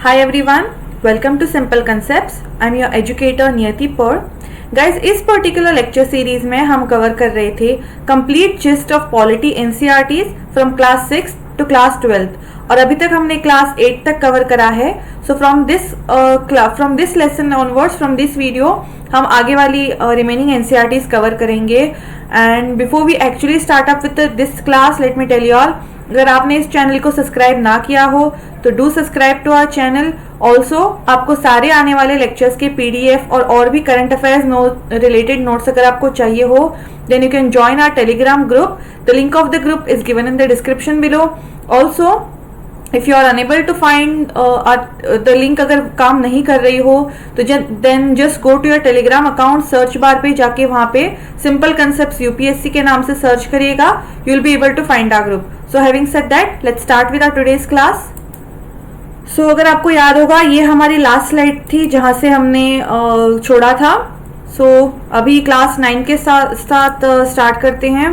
Hi everyone, welcome to Simple Concepts. I'm your educator Niyati Paul. Guys इस particular lecture series में हम cover कर रहे थे complete gist of polity NCERTs from class 6 to class 12 और अभी तक हमने क्लास 8 तक कवर करा है. So from this lesson onwards from this video हम आगे वाली रिमेनिंग एनसीईआरटीज कवर करेंगे. And before we actually start up with this class, let me tell you all, अगर आपने इस चैनल को सब्सक्राइब ना किया हो तो do subscribe to our channel. Also आपको सारे आने वाले लेक्चर्स के पीडीएफ और भी करंट अफेयर्स रिलेटेड नोट्स अगर आपको चाहिए हो then you can join our Telegram group. The link of the group is given in the description below. Also if you are unable to find the link, अगर काम नहीं कर रही हो तो then just go to your Telegram account, search bar पे जाके वहां पे सिंपल कंसेप्ट्स यूपीएससी के नाम से सर्च करिएगा. You will be able to find our group. So having said that, let's start with our today's class. So अगर आपको याद होगा ये हमारी लास्ट स्लाइड थी जहां से हमने छोड़ा था. सो अभी क्लास 9 के साथ स्टार्ट करते हैं.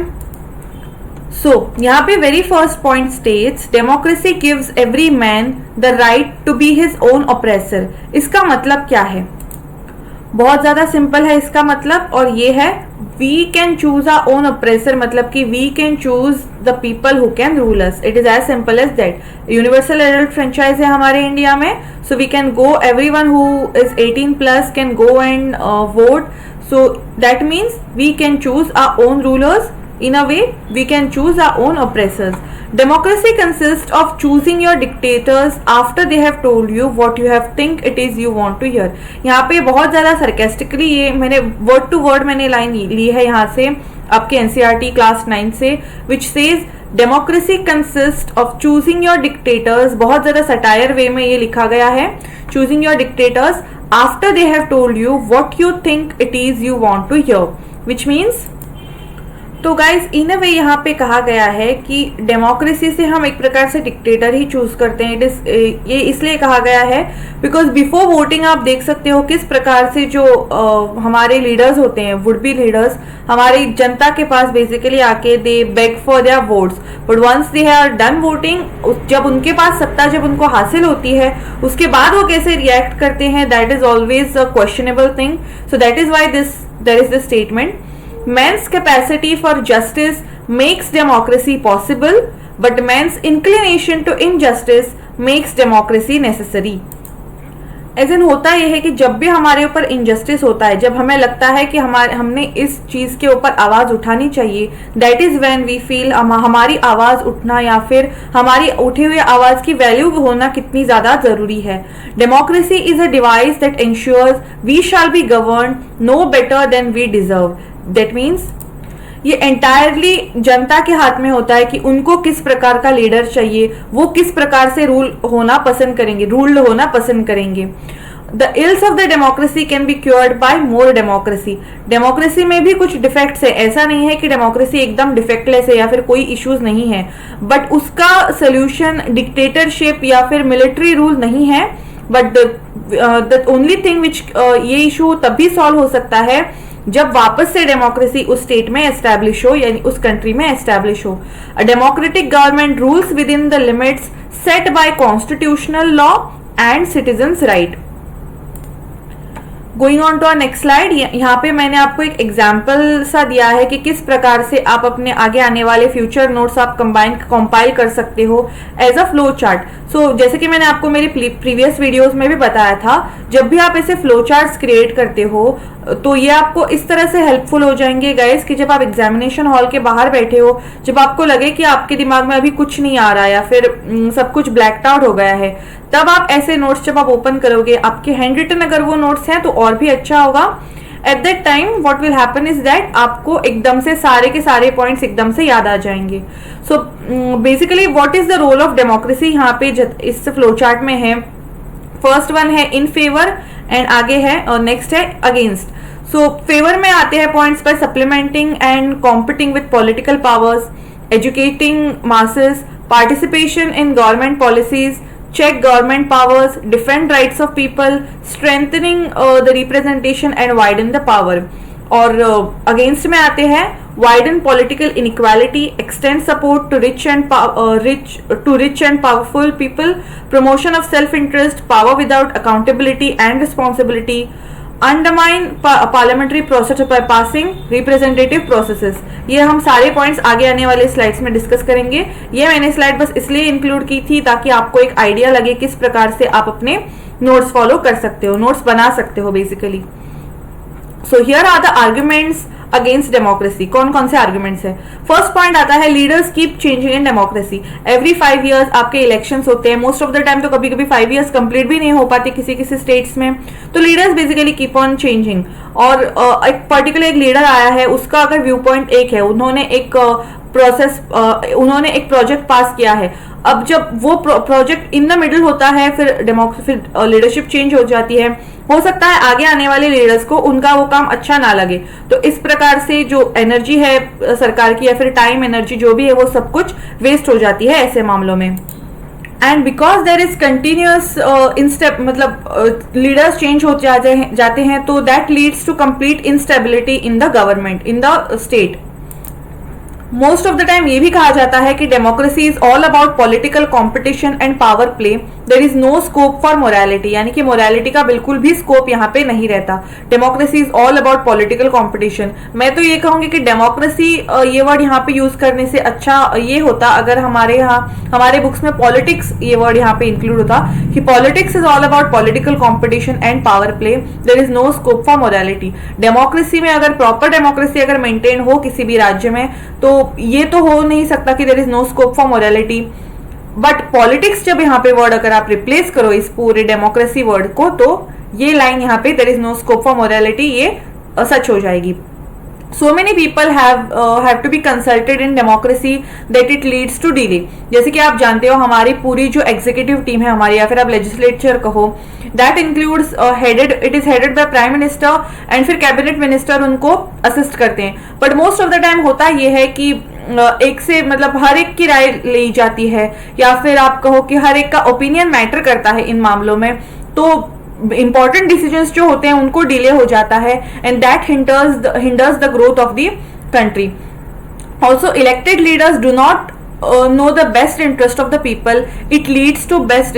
सो यहाँ पे very first point states democracy gives every man the right to be his own oppressor. इसका मतलब क्या है? बहुत ज्यादा सिंपल है इसका मतलब, और ये है we can choose our own oppressor, मतलब कि we can choose the people who can rule us. It is as simple as that. Universal adult franchise है हमारे इंडिया में. So we can go, everyone who is 18+ can go and vote. So that means we can choose our own rulers. In a way, we can choose our own oppressors. Democracy consists of choosing your dictators after they have told you what you have think it is you want to hear. यहाँ पे बहुत ज़्यादा sarcastically ये मैंने word to word मैंने line ली है यहाँ से आपके NCERT क्लास 9 से, which says democracy consists of choosing your dictators. बहुत ज़्यादा satire वे में ये लिखा गया है, choosing your dictators after they have told you what you think it is you want to hear, which means तो गाइज इन अ वे यहाँ पे कहा गया है कि डेमोक्रेसी से हम एक प्रकार से डिक्टेटर ही चूज करते हैं. ये इसलिए कहा गया है बिकॉज बिफोर वोटिंग आप देख सकते हो किस प्रकार से जो हमारे लीडर्स होते हैं, वुड बी लीडर्स, हमारी जनता के पास बेसिकली आके they beg for their votes. But once they are done voting, जब उनके पास सत्ता जब उनको हासिल होती है उसके बाद वो कैसे रिएक्ट करते हैं, that is always a questionable thing. So that is why there is the statement, man's capacity for justice makes democracy possible, but man's inclination to injustice makes democracy necessary. ऐसा होता यह है कि जब भी हमारे ऊपर इनजस्टिस होता है, जब हमें लगता है कि हमने इस चीज के ऊपर आवाज उठानी चाहिए, that is when we feel हमारी आवाज उठना या फिर हमारी उठी हुई आवाज की वैल्यू होना कितनी ज्यादा जरूरी है. Democracy is a device that ensures we shall be govern no better than we deserve. That means ये एंटायरली जनता के हाथ में होता है कि उनको किस प्रकार का लीडर चाहिए, वो किस प्रकार से रूल्ड होना पसंद करेंगे. The ills of the democracy can be cured by more democracy. Democracy में भी कुछ डिफेक्ट्स है, ऐसा नहीं है कि डेमोक्रेसी एकदम डिफेक्टलेस है या फिर कोई इश्यूज नहीं है, बट उसका सोल्यूशन डिक्टेटरशिप या फिर मिलिट्री रूल नहीं है. But the only thing which ये इशू तभी सॉल्व हो सकता है जब वापस से डेमोक्रेसी उस स्टेट में एस्टैब्लिश हो, यानी उस कंट्री में एस्टैब्लिश हो. A democratic government rules within the limits set by constitutional law and citizens right. Going on to our next slide, यहाँ पे मैंने आपको एक एग्जाम्पल सा दिया है कि किस प्रकार से आप अपने आगे आने वाले फ्यूचर नोट्स आप कंपाइल कर सकते हो एज अ फ्लो चार्ट. सो जैसे कि मैंने आपको मेरी प्रीवियस वीडियोस में भी बताया था, जब भी आप ऐसे फ्लो चार्ट्स क्रिएट करते हो तो ये आपको इस तरह से हेल्पफुल हो जाएंगे गाइस कि जब आप एग्जामिनेशन हॉल के बाहर बैठे हो, जब आपको लगे कि आपके दिमाग में अभी कुछ नहीं आ रहा या फिर सब कुछ ब्लैक्ड आउट हो गया है, तब आप ऐसे नोट्स जब आप ओपन करोगे, आपके हैंड रिटन अगर वो नोट्स हैं तो और भी अच्छा होगा. Eight that time what will happen is that आपको एकदम से सारे के सारे पॉइंट्स एकदम से याद आ जाएंगे. So basically what is the role of democracy यहाँ पे इस फ्लो चार्ट में है. फर्स्ट वन है इन फेवर एंड आगे है और नेक्स्ट है अगेंस्ट. सो फेवर में आते हैं पॉइंट्स पर supplementing and competing with political powers, educating masses, participation in government policies, check government powers, defend rights of people, strengthening the representation and widen the power. और against में आते हैं widen political inequality, extend support to rich and powerful people, promotion of self-interest, power without accountability and responsibility, undermine parliamentary process by passing representative processes। ये हम सारे points आगे आने वाले स्लाइड्स में डिस्कस करेंगे। ये मैंने स्लाइड बस इसलिए इंक्लूड की थी ताकि आपको एक आइडिया लगे किस प्रकार से आप अपने नोट्स फॉलो कर सकते हो, नोट्स बना सकते हो basically. So here are the arguments against democracy. कौन कौन से आर्ग्यूमेंट्स है? फर्स्ट पॉइंट आता है leaders keep changing in democracy. Every 5 years आपके इलेक्शंस होते हैं, मोस्ट ऑफ द टाइम तो कभी कभी 5 years कंप्लीट भी नहीं हो पाते किसी किसी स्टेट्स में, तो leaders basically keep on changing. और एक पर्टिकुलर एक लीडर आया है, उसका अगर व्यू पॉइंट एक है, उन्होंने एक उन्होंने एक प्रोजेक्ट पास किया है। अब जब वो प्रोजेक्ट इन द मिडिल होता है, फिर लीडरशिप चेंज हो जाती है, हो सकता है आगे आने वाले लीडर्स को उनका वो काम अच्छा ना लगे, तो इस प्रकार से जो एनर्जी है सरकार की या फिर टाइम एनर्जी जो भी है वो सब कुछ वेस्ट हो जाती है ऐसे मामलों में। And because there is continuous leaders change हो जाते हैं तो that leads to complete instability in the government, in the state. Most of the time ये भी कहा जाता है कि democracy is all about political competition and power play, there is no scope for morality, यानी कि मोरालिटी का बिल्कुल भी स्कोप यहाँ पे नहीं रहता। Democracy is all about political competition. मैं तो ये कहूंगी कि डेमोक्रेसी ये वर्ड यहाँ पे यूज करने से अच्छा ये होता अगर हमारे बुक्स में पॉलिटिक्स ये वर्ड यहाँ पे इंक्लूड होता कि politics is all about political competition and power play, there is no scope for morality. Democracy में अगर प्रॉपर डेमोक्रेसी अगर मेंटेन हो किसी भी राज्य में तो ये तो हो नहीं सकता कि there is no scope for morality. But politics जब यहाँ पे वर्ड अगर आप रिप्लेस करो इस पूरे डेमोक्रेसी वर्ड को, तो ये लाइन यहाँ पे there is no scope for morality ये सच हो जाएगी। So many people have to be consulted in democracy that it leads to delay। जैसे कि आप जानते हो हमारी पूरी जो एग्जीक्यूटिव टीम है हमारी, या फिर आप लेजिस्लेचर कहो, that includes it is headed by prime minister and फिर कैबिनेट मिनिस्टर उनको असिस्ट करते हैं। But most of the time होता यह है कि एक से हर एक की राय ली जाती है, या फिर आप कहो कि हर एक का ओपिनियन मैटर करता है इन मामलों में, तो इंपॉर्टेंट डिसीजंस जो होते हैं उनको डिले हो जाता है and that hinders the growth of the country. Also elected leaders do not know the best interest of the people, it leads to bad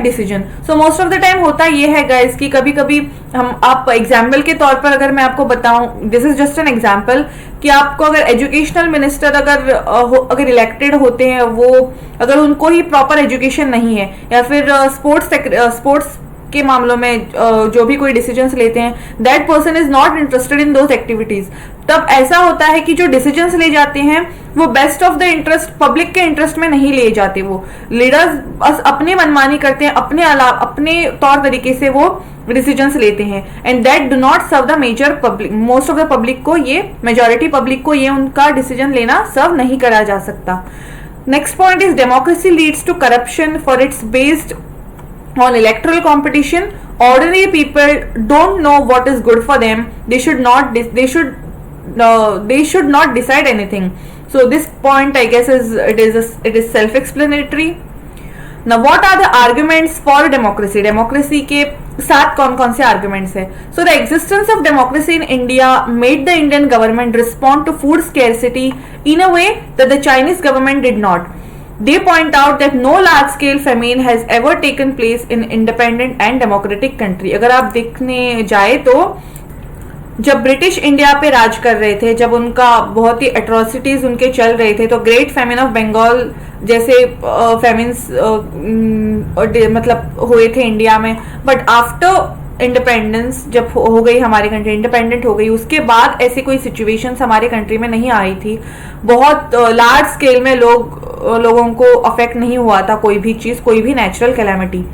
decision. So most of the time होता ये है guys कि कभी कभी आप example के तौर पर अगर मैं आपको बताऊं, this is just an example, कि आपको अगर एजुकेशनल मिनिस्टर अगर इलेक्टेड होते हैं, वो अगर उनको ही प्रॉपर एजुकेशन नहीं है, या फिर स्पोर्ट्स के मामलों में जो भी कोई डिसीजंस लेते हैं, that person is not interested in those activities, तब ऐसा होता है कि जो डिसीजंस ले जाते हैं वो best of the interest public के इंटरेस्ट में नहीं ले जाते। वो लीडर्स बस अपनी मनमानी करते हैं, अपने तौर तरीके से वो डिसीजंस लेते हैं and that do not serve the major public. Most of the public को मेजॉरिटी पब्लिक को ये उनका डिसीजन लेना सर्व नहीं करा जा सकता। Next point is democracy leads to corruption for its based on electoral competition. Ordinary people don't know what is good for them. They should not decide anything. So this point I guess it is self-explanatory. Now what are the arguments for democracy? Democracy के साथ कौन कौन से arguments है? So the existence of democracy in India made the Indian government respond to food scarcity in a way that the Chinese government did not. They point out that no large-scale famine has ever taken place in independent and democratic country. अगर आप देखने जाए तो जब British India पे राज कर रहे थे, जब उनका बहुत ही एट्रोसिटीज उनके चल रहे थे, तो ग्रेट फेमिन ऑफ बंगाल जैसे फेमिन्स हुए थे इंडिया में। बट आफ्टर इंडिपेंडेंस जब हो गई, हमारी कंट्री इंडिपेंडेंट हो गई, उसके बाद ऐसी कोई सिचुएशंस हमारी कंट्री में नहीं आई थी। बहुत लार्ज स्केल में लोगों को अफेक्ट नहीं हुआ था कोई भी चीज, कोई भी natural calamity.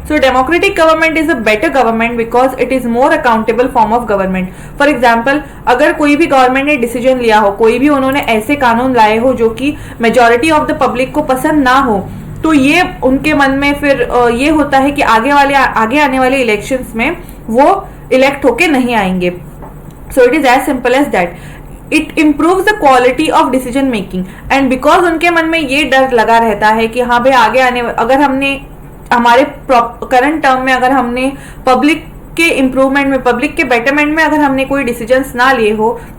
So democratic government is a better government because it is more accountable form of government. For example, अगर कोई भी गवर्नमेंट ने डिसीजन लिया हो, कोई भी उन्होंने ऐसे कानून लाए हो जो कि मेजोरिटी ऑफ द पब्लिक को पसंद ना हो, तो ये उनके मन में फिर ये होता है कि आगे आने वाले इलेक्शंस में वो इलेक्ट होके नहीं आएंगे। So it is as simple as that. It improves the quality of decision making and because उनके मन में ये डर लगा रहता है कि हाँ भाई आगे आने, अगर हमने हमारे करंट टर्म में अगर हमने पब्लिक के इम्प्रूवमेंट में, पब्लिक के बेटरमेंट में अगर हमने कोई डिसीजंस ना लिए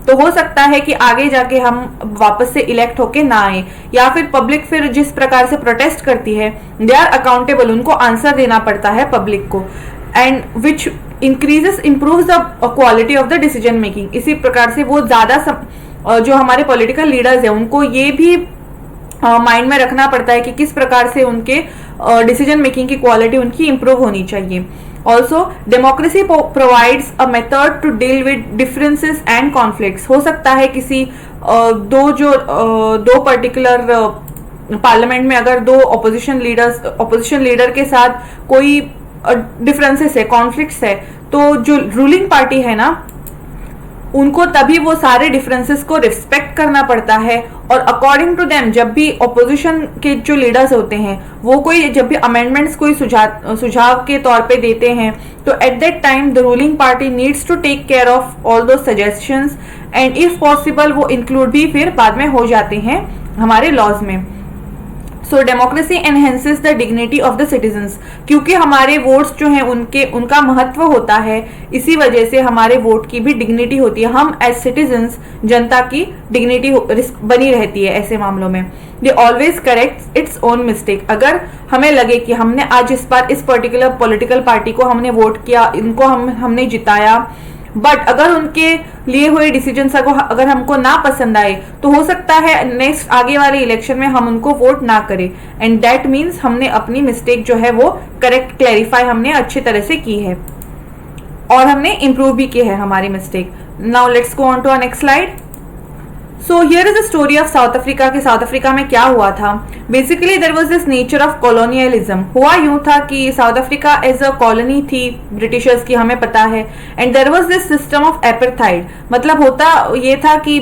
तो हो सकता है कि आगे जाके हम वापस से इलेक्ट होके ना आए, या फिर पब्लिक फिर जिस प्रकार से प्रोटेस्ट करती है, दे आर अकाउंटेबल, उनको आंसर देना पड़ता है पब्लिक को, and which improves the quality of the decision making. इसी प्रकार से वो ज्यादा जो हमारे पॉलिटिकल लीडर्स है उनको ये भी माइंड में रखना पड़ता है कि किस प्रकार से उनके डिसीजन मेकिंग की क्वालिटी उनकी इंप्रूव होनी चाहिए। Also democracy provides a method to deal with differences and conflicts. हो सकता है किसी दो पर्टिकुलर पार्लियामेंट में अगर दो ऑपोजिशन लीडर के साथ कोई डिफरेंसेस है, कॉन्फ्लिक्ट्स है, तो जो रूलिंग पार्टी है ना, उनको तभी वो सारे डिफरेंसेस को रिस्पेक्ट करना पड़ता है, और अकॉर्डिंग टू देम जब भी ऑपोजिशन के जो लीडर्स होते हैं वो जब भी अमेंडमेंट्स कोई सुझाव के तौर पे देते हैं, तो at that time the ruling party needs to take care of all those suggestions, and if possible वो इंक्लूड भी फिर बाद में हो जाते हैं हमारे लॉज में। So democracy enhances the dignity of the citizens, क्योंकि हमारे वोट्स जो हैं उनका महत्व होता है, इसी वजह से हमारे वोट की भी डिग्निटी होती है। हम एज सिटीजन्स, जनता की डिग्निटी बनी रहती है ऐसे मामलों में। They always correct its own mistake. अगर हमें लगे कि हमने आज इस बार इस पर्टिकुलर पॉलिटिकल पार्टी को हमने वोट किया, इनको हमने जिताया, बट अगर उनके लिए हुए डिसीजंस अगर हमको ना पसंद आए, तो हो सकता है नेक्स्ट आगे वाले इलेक्शन में हम उनको वोट ना करें, एंड दैट मीन्स हमने अपनी मिस्टेक जो है वो करेक्ट क्लैरिफाई हमने अच्छी तरह से की है, और हमने इंप्रूव भी की है हमारी mistake. Now let's go on to next slide. So here is the story of South Africa. कि साउथ अफ्रीका में क्या हुआ था। Basically there was this nature of colonialism. हुआ यूं था कि South Africa as a colony थी ब्रिटिशर्स की, हमें पता है, and there was this system of apartheid. मतलब होता ये था कि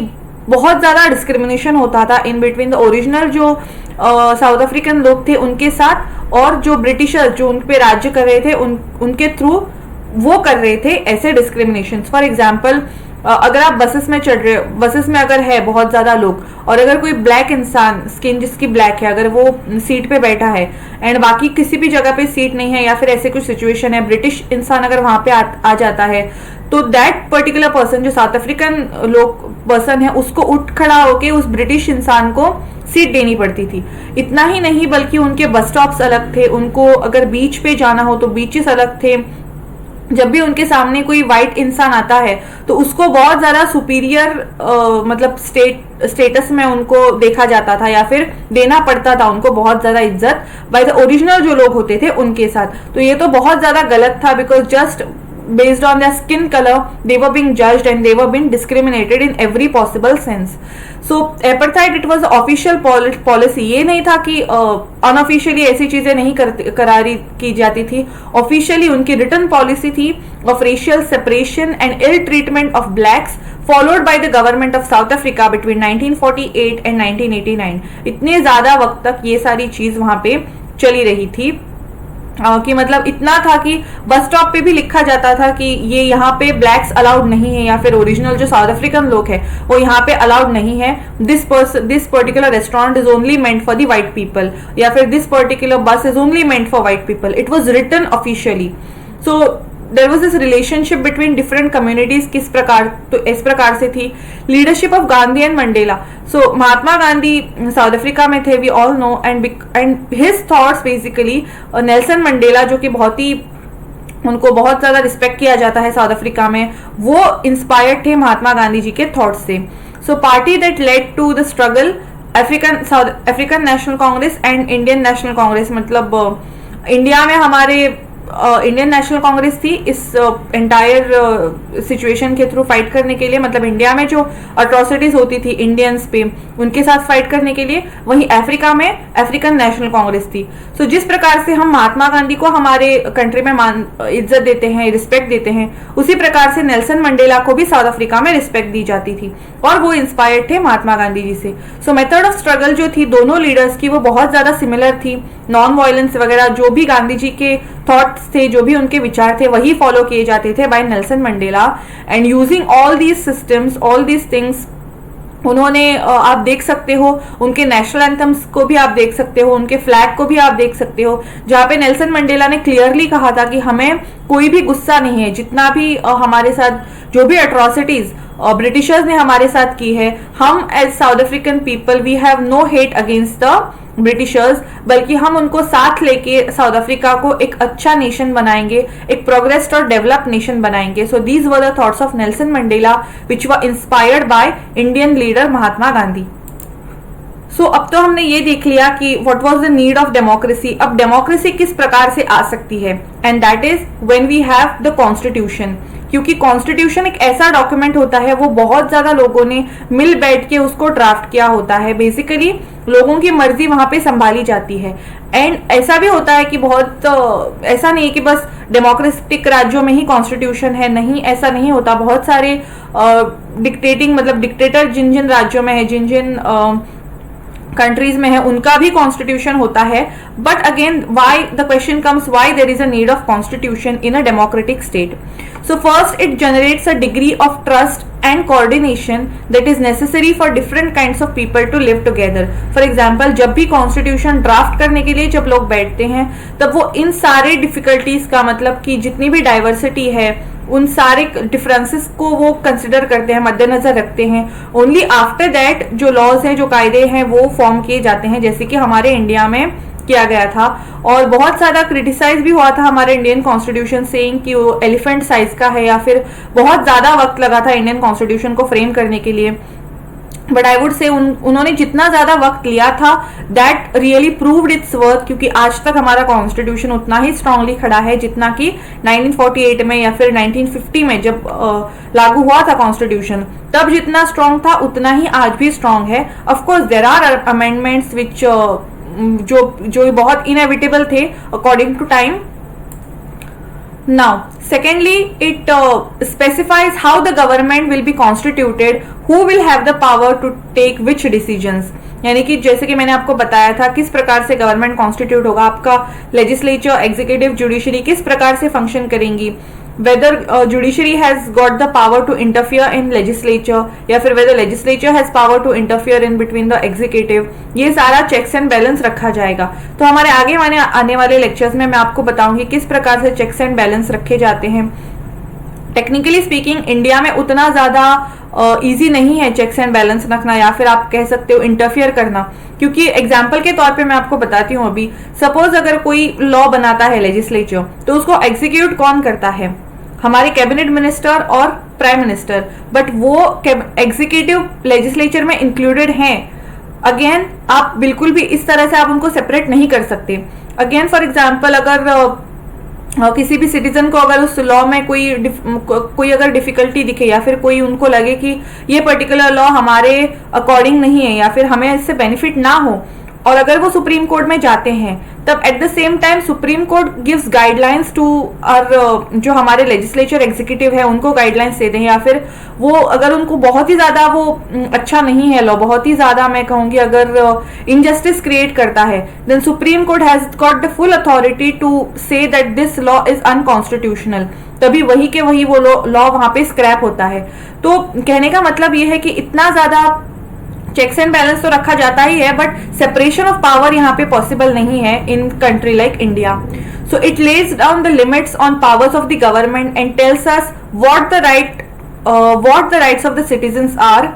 बहुत ज्यादा डिस्क्रिमिनेशन होता था इन बिटवीन द ओरिजिनल जो साउथ अफ्रीकन लोग थे उनके साथ, और जो ब्रिटिशर्स जो उन पे राज्य कर रहे थे उनके थ्रू वो कर रहे थे ऐसे डिस्क्रिमिनेशन। फॉर एग्जाम्पल, अगर आप बसेस में चढ़ रहे हो, बसेस में अगर है बहुत ज्यादा लोग, और अगर कोई ब्लैक इंसान, स्किन जिसकी ब्लैक है, अगर वो सीट पे बैठा है एंड बाकी किसी भी जगह पे सीट नहीं है, या फिर ऐसे कुछ सिचुएशन है, ब्रिटिश इंसान अगर वहां पे आ जाता है, तो दैट पर्टिकुलर पर्सन जो साउथ अफ्रीकन पर्सन है उसको उठ खड़ा होके उस ब्रिटिश इंसान को सीट देनी पड़ती थी। इतना ही नहीं बल्कि उनके बस स्टॉप्स अलग थे, उनको अगर बीच पे जाना हो तो बीचेस अलग थे। जब भी उनके सामने कोई व्हाइट इंसान आता है तो उसको बहुत ज्यादा सुपीरियर मतलब स्टेटस में उनको देखा जाता था, या फिर देना पड़ता था उनको बहुत ज्यादा इज्जत बाय द ओरिजिनल जो लोग होते थे उनके साथ। तो ये तो बहुत ज्यादा गलत था, because just based on their skin color they were being judged and they were being discriminated in every possible sense. So apartheid it was official policy। ये नहीं था कि unofficially ऐसी चीजें नहीं करारी की जाती थी। ऑफिशियली उनकी रिटर्न पॉलिसी थी of racial separation and ill treatment of blacks followed by the government of South Africa between 1948 and 1989। इतने ज्यादा वक्त तक ये सारी चीज वहां पे चली रही थी कि मतलब इतना था कि बस स्टॉप पे भी लिखा जाता था कि ये यहाँ पे ब्लैक्स अलाउड नहीं है, या फिर ओरिजिनल जो साउथ अफ्रीकन लोग है वो यहाँ पे अलाउड नहीं है। This particular restaurant is only meant for the white people, या फिर this particular bus is only meant for white people. It was written officially. So there was this relationship between different communities. किस प्रकार, तो इस प्रकार से थी। Leadership of Gandhi and Mandela. So Mahatma Gandhi South Africa में थे, we all know, and his thoughts basically Nelson Mandela जो कि उनको बहुत ज्यादा रिस्पेक्ट किया जाता है साउथ अफ्रीका में, वो इंस्पायर्ड थे महात्मा गांधी जी के थॉट्स से। So party that led to the struggle South African National Congress and Indian National Congress. मतलब इंडिया में हमारे इंडियन नेशनल कांग्रेस थी इस एंटायर सिचुएशन के थ्रू फाइट करने के लिए, मतलब इंडिया में जो अट्रॉसिटीज होती थी इंडियंस पे उनके साथ फाइट करने के लिए। वहीं अफ्रीका में अफ्रीकन नेशनल कांग्रेस थी। सो जिस प्रकार से हम महात्मा गांधी को हमारे कंट्री में इज्जत देते हैं, रिस्पेक्ट देते हैं, उसी प्रकार से नेल्सन मंडेला को भी साउथ अफ्रीका में रिस्पेक्ट दी जाती थी, और वो इंस्पायर्ड थे महात्मा गांधी जी से। सो मेथड ऑफ स्ट्रगल जो थी दोनों लीडर्स की वो बहुत ज्यादा सिमिलर थी। नॉन वायलेंस वगैरह जो भी गांधी जी के थॉट्स थे, जो भी उनके विचार थे, वही फॉलो किए जाते थे bye Nelson Mandela. And using all these systems, all these things, उन्होंने आप देख सकते हो उनके नेशनल एंथम्स को भी आप देख सकते हो, उनके फ्लैग को भी आप देख सकते हो, जहां पे नेल्सन मंडेला ने क्लियरली कहा था कि हमें कोई भी गुस्सा नहीं है, जितना भी हमारे साथ जो भी अट्रॉसिटीज ब्रिटिशर्स ने हमारे साथ की है, हम as South African people we have no hate against the Britishers, बल्कि हम उनको साथ लेके साउथ अफ्रीका को एक अच्छा नेशन बनाएंगे, एक प्रोग्रेस्ड और डेवलप्ड नेशन बनाएंगे. So these were the thoughts of Nelson Mandela which were inspired by Indian leader Mahatma Gandhi. So अब तो हमने ये देख लिया कि what was the need of democracy. अब डेमोक्रेसी किस प्रकार से आ सकती है, and that is when we have the constitution. क्योंकि कॉन्स्टिट्यूशन एक ऐसा डॉक्यूमेंट होता है, वो बहुत ज्यादा लोगों ने मिल बैठ के उसको ड्राफ्ट किया होता है. बेसिकली लोगों की मर्जी वहां पे संभाली जाती है. एंड ऐसा भी होता है कि बहुत ऐसा नहीं है कि बस डेमोक्रेटिक राज्यों में ही कॉन्स्टिट्यूशन है, नहीं, ऐसा नहीं होता. बहुत सारे डिक्टेटिंग मतलब डिक्टेटर जिन जिन राज्यों में है, जिन जिन कंट्रीज में है, उनका भी कॉन्स्टिट्यूशन होता है. But again why the question comes, why there is a need of constitution in a democratic state. So first it generates a degree of trust and coordination that is necessary for different kinds of people to live together. For example, जब भी constitution draft करने के लिए जब लोग बैठते हैं, तब वो इन सारे डिफिकल्टीज का मतलब कि जितनी भी डाइवर्सिटी है, उन सारे डिफरेंसेस को वो कंसिडर करते हैं, मद्देनजर रखते हैं. ओनली आफ्टर दैट जो लॉज हैं, जो कायदे हैं, वो फॉर्म किए जाते हैं, जैसे कि हमारे इंडिया में किया गया था. और बहुत ज्यादा क्रिटिसाइज भी हुआ था हमारे इंडियन कॉन्स्टिट्यूशन सेइंग कि वो एलिफेंट साइज का है, या फिर बहुत ज्यादा वक्त लगा था इंडियन कॉन्स्टिट्यूशन को फ्रेम करने के लिए. बट आई वुड से उन्होंने जितना ज्यादा वक्त लिया था, that really proved it's worth. क्योंकि आज तक हमारा कॉन्स्टिट्यूशन उतना ही स्ट्रांगली खड़ा है जितना कि 1948 में या फिर 1950 में जब लागू हुआ था कॉन्स्टिट्यूशन, तब जितना स्ट्रांग था उतना ही आज भी स्ट्रांग है. Of course there are amendments which जो बहुत इनएविटेबल थे according to time. Now, secondly, it specifies how the government will be constituted, who will have the power to take which decisions. यानी कि जैसे कि मैंने आपको बताया था किस प्रकार से गवर्नमेंट कॉन्स्टिट्यूट होगा, आपका लेजिस्लेचर, एग्जीक्यूटिव, जुडिशरी किस प्रकार से फंक्शन करेंगी, whether judiciary has got the power to interfere in legislature, या फिर whether legislature has power to interfere in between the executive. ये सारा checks and balance रखा जाएगा. तो हमारे आगे आने वाले लेक्चर्स में मैं आपको बताऊंगी किस प्रकार से checks and balance रखे जाते हैं. टेक्निकली स्पीकिंग इंडिया में उतना ज्यादा इजी नहीं है चेक्स एंड बैलेंस रखना, या फिर आप कह सकते हो इंटरफियर करना. क्योंकि एग्जाम्पल के तौर पे मैं आपको बताती हूँ, अभी सपोज अगर कोई लॉ बनाता है लेजिस्लेचर, तो उसको एग्जीक्यूट कौन करता है, हमारे कैबिनेट मिनिस्टर और प्राइम मिनिस्टर. बट वो एग्जीक्यूटिव लेजिस्लेचर में इंक्लूडेड हैं. अगेन आप बिल्कुल भी इस तरह से आप उनको सेपरेट नहीं कर सकते. अगेन फॉर एग्जाम्पल, अगर किसी भी सिटीजन को अगर उस लॉ में कोई अगर डिफिकल्टी दिखे, या फिर कोई उनको लगे कि ये पर्टिकुलर लॉ हमारे अकॉर्डिंग नहीं है, या फिर हमें इससे बेनिफिट ना हो, और अगर वो सुप्रीम कोर्ट में जाते हैं, तब at the same time supreme court gives guidelines to और जो हमारे लेजिस्लेचर एग्जीक्यूटिव है उनको गाइडलाइंस दे दें. या फिर वो अगर उनको बहुत ही ज्यादा वो अच्छा नहीं है लॉ, बहुत ही ज्यादा मैं कहूंगी अगर इनजस्टिस क्रिएट करता है, then supreme court has got the full authority to say that this law is unconstitutional. तभी वही के वही वो लॉ वहां पे स्क्रैप होता है. तो कहने का मतलब ये है कि इतना ज्यादा चेक्स एंड बैलेंस तो रखा जाता ही है, बट सेपरेशन ऑफ पावर यहाँ पे पॉसिबल नहीं है in country like India. So it lays down the limits on powers of the government and tells us what the rights of the citizens are.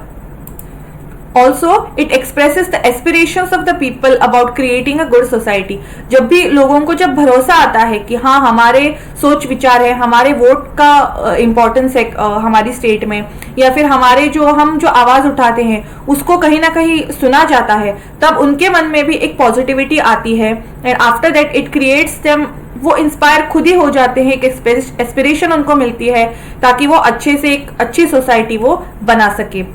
Also, it expresses the aspirations of the people about creating a good society. जब भी लोगों को जब भरोसा आता है कि हाँ हमारे सोच विचार है, हमारे वोट का इम्पोर्टेंस है हमारी स्टेट में, या फिर हमारे हम जो आवाज उठाते हैं उसको कहीं ना कहीं सुना जाता है, तब उनके मन में भी एक पॉजिटिविटी आती है. And after that it creates them, वो इंस्पायर खुद ही हो जाते हैं, एक एस्पिरेशन उनको मिलती है ताकि वो अच्छे से एक अच्छी सोसाइटी वो बना सके.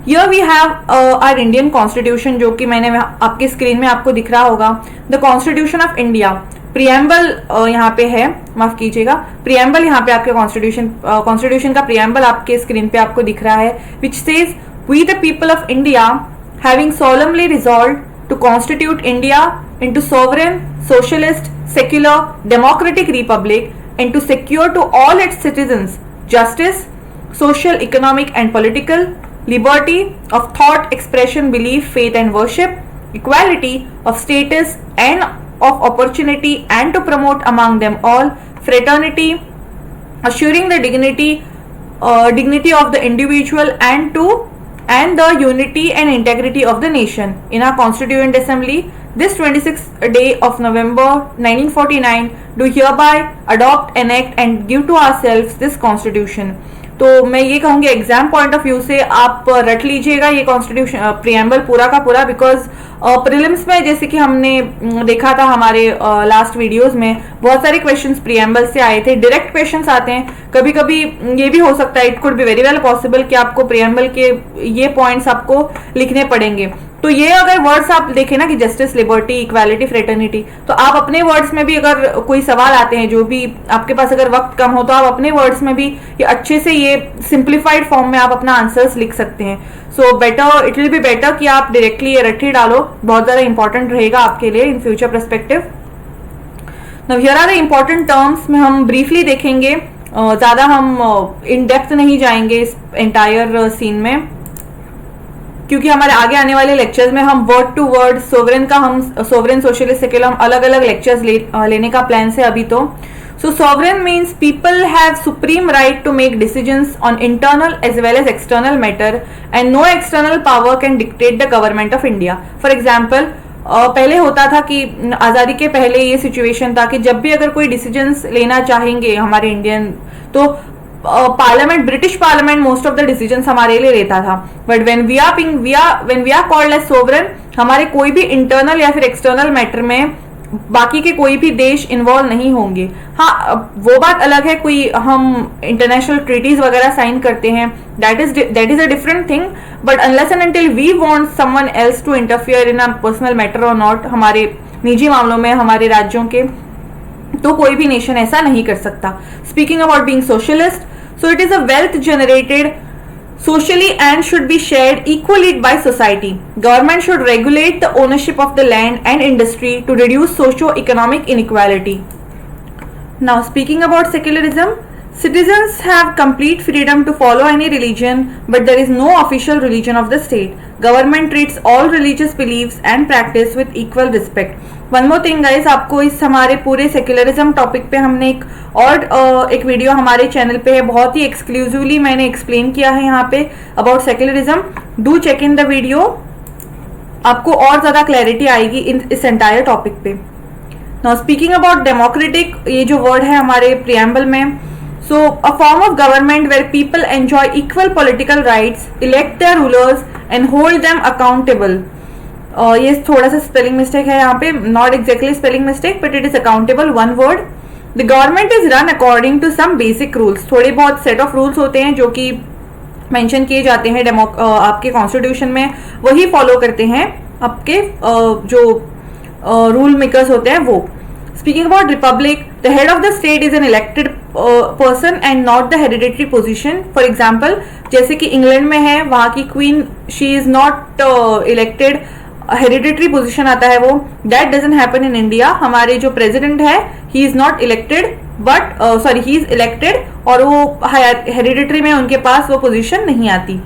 Here we have our Indian Constitution, जो कि मैंने आपके स्क्रीन में आपको दिख रहा होगा. The constitution of India, preamble यहाँ पे है, माफ कीजिएगा, प्रियम्बल यहाँ पे आपके कॉन्स्टिट्यूशन का प्रियम्बल आपके स्क्रीन पे आपको दिख रहा है, which says we the people of India having solemnly resolved to constitute India into sovereign, socialist, secular, democratic republic, and to secure to all its citizens justice, social, economic and political liberty of thought, expression, belief, faith and worship, equality of status and of opportunity and to promote among them all fraternity, assuring the dignity of the individual and the unity and integrity of the nation. In our Constituent Assembly, this 26th day of November 1949, do hereby adopt, enact and give to ourselves this Constitution. तो मैं ये कहूँगी exam point of view से आप रट लीजिएगा ये constitution preamble पूरा का पूरा, बिकॉज प्रीलिम्स में जैसे कि हमने देखा था हमारे लास्ट वीडियोस में बहुत सारे क्वेश्चंस प्रियम्बल से आए थे, डायरेक्ट क्वेश्चंस आते हैं, कभी कभी ये भी हो सकता है, it could be very well possible कि आपको प्रियम्बल के ये पॉइंट्स आपको लिखने पड़ेंगे। तो ये अगर वर्ड्स आप देखें ना कि जस्टिस, लिबर्टी, इक्वालिटी, फ्रेटर्निटी, तो आप अपने वर्ड्स में भी अगर कोई सवाल आते हैं, जो भी आपके पास अगर वक्त कम हो तो आप अपने वर्ड्स में भी ये अच्छे से ये सिंप्लीफाइड फॉर्म में आप अपना आंसर्स लिख सकते हैं। So better, it will be better कि आप डायरेक्टली ये रट ही डालो, बहुत ज्यादा इंपॉर्टेंट रहेगा आपके लिए in future perspective. Now here are the important terms में हम ब्रीफली देखेंगे, ज्यादा हम इन डेप्थ नहीं जाएंगे इस एंटायर सीन में, क्योंकि हमारे आगे आने वाले लेक्चर्स में हम वर्ड टू वर्ड सोवरेन का, हम सोवरेन, सोशलिस्ट, सेक्युलर, हम अलग अलग लेक्चर्स लेने का प्लान है अभी तो। So sovereign means people have supreme right to make decisions on internal as well as external matter and no external power can dictate the government of India. For example, पहले होता था कि आजादी के पहले ये सिचुएशन था कि जब भी अगर कोई डिसीजंस लेना चाहेंगे हमारे इंडियन, तो parliament, British parliament most of the decisions हमारे लिए लेता था। But when we are called as sovereign, हमारे कोई भी इंटरनल या फिर एक्सटर्नल मैटर में बाकी के कोई भी देश इन्वॉल्व नहीं होंगे। हाँ, वो बात अलग है, कोई हम इंटरनेशनल ट्रीटीज वगैरह साइन करते हैं, that is a different thing, but unless and until we want someone else to interfere in a personal matter और नॉट, हमारे निजी मामलों में हमारे राज्यों के, तो कोई भी नेशन ऐसा नहीं कर सकता। Speaking about being socialist, so it is a wealth generated socially and should be shared equally by society. Government should regulate the ownership of the land and industry to reduce socio-economic inequality. Now speaking about secularism, citizens have complete freedom to follow any religion, but there is no official religion of the state. Government treats all religious beliefs and practice with equal respect. One more thing guys, आपको इस हमारे पूरे secularism topic पे हमने एक video हमारे channel पे है, बहुत ही एक्सक्लूसिवली मैंने एक्सप्लेन किया है यहाँ पे about secularism. Do check in the video, आपको और ज्यादा क्लैरिटी आएगी इस एंटायर टॉपिक पे। नाउ स्पीकिंग अबाउट डेमोक्रेटिक, ये जो वर्ड है हमारे प्रियम्बल में, so a form of government where people enjoy equal political rights, elect their rulers and hold them accountable. ये थोड़ा सा स्पेलिंग मिस्टेक है यहाँ पे, not exactly spelling mistake but it is accountable, one word. The government is run according to some basic rules, थोड़े बहुत set of rules होते हैं जो कि मेंशन किए जाते हैं आपके कॉन्स्टिट्यूशन में, वही फॉलो करते हैं आपके जो रूल मेकर्स होते हैं वो। Speaking about Republic, the head of the state is an elected person and not the hereditary position. For example, जैसे कि इंग्लैंड में है, वहां की queen, she is not elected, hereditary position आता है वो, that doesn't happen in India. हमारे जो प्रेसिडेंट है, he is not elected but he is elected, और वो हेरिडेटरी में उनके पास वो पोजीशन नहीं आती।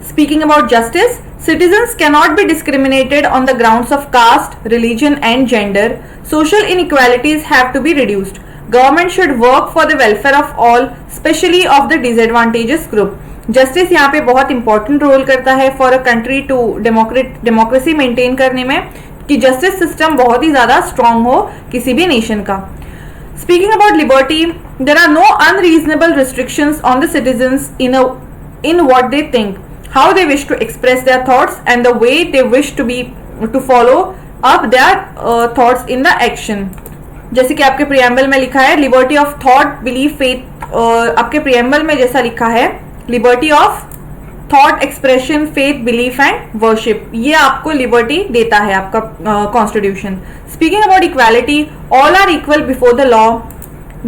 Speaking about justice, citizens cannot be discriminated on the grounds of caste, religion and gender. Social inequalities have to be reduced. Government should work for the welfare of all, especially of the disadvantaged group. Justice यहाँ पे बहुत important role करता है for a country to democracy maintain करने में, कि justice system बहुत ही ज्यादा स्ट्रांग हो किसी भी नेशन का। Speaking about liberty, there are no unreasonable restrictions on the citizens in what they think, how they wish to express their thoughts and the way they wish to follow up their thoughts in the action. जैसे कि आपके preamble में लिखा है liberty of thought, belief, faith, आपके preamble में जैसा लिखा है liberty of thought, expression, faith, belief and worship, ये आपको लिबर्टी देता है आपका constitution. Speaking about equality, all are equal before the law,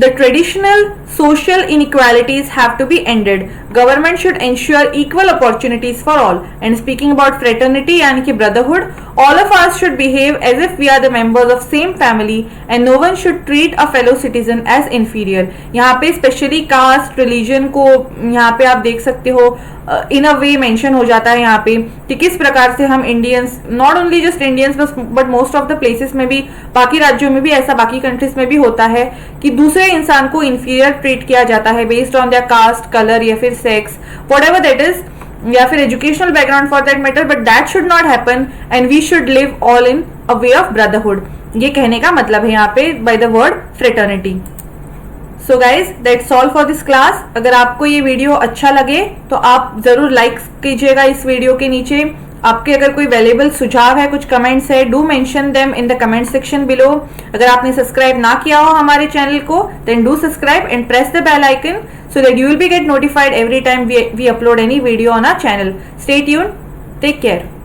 the traditional social inequalities have to be ended. Government should ensure equal opportunities for all. And speaking about fraternity यानी कि brotherhood, all of us should behave as if we are the members of same family and no one should treat a fellow citizen as inferior. यहाँ पे specially caste religion को यहाँ पे आप देख सकते हो इन अ वे मेंशन हो जाता है यहाँ पे कि किस प्रकार से हम Indians, not only just Indians but most of the places में भी, बाकी राज्यों में भी ऐसा, बाकी कंट्रीज में भी होता है कि दूसरे इंसान को इंफीरियर ट्रीट किया जाता है based on their caste, colour या फिर सेक्स, व्हाटएवर दैट इज, या फिर educational background for that matter, but that should not happen and we should live all in a way of brotherhood. ये कहने का मतलब है यहाँ पे by the word fraternity. So guys that's all for this class. अगर आपको ये वीडियो अच्छा लगे तो आप जरूर लाइक कीजिएगा इस वीडियो के नीचे. आपके अगर कोई वैल्यूएबल सुझाव है, कुछ कमेंट्स है, do mention them in the comment section below. अगर आपने सब्सक्राइब ना किया हो हमारे चैनल को, then do subscribe and press the bell icon so that you will be get notified every time we upload any video on our channel. Stay tuned. Take care.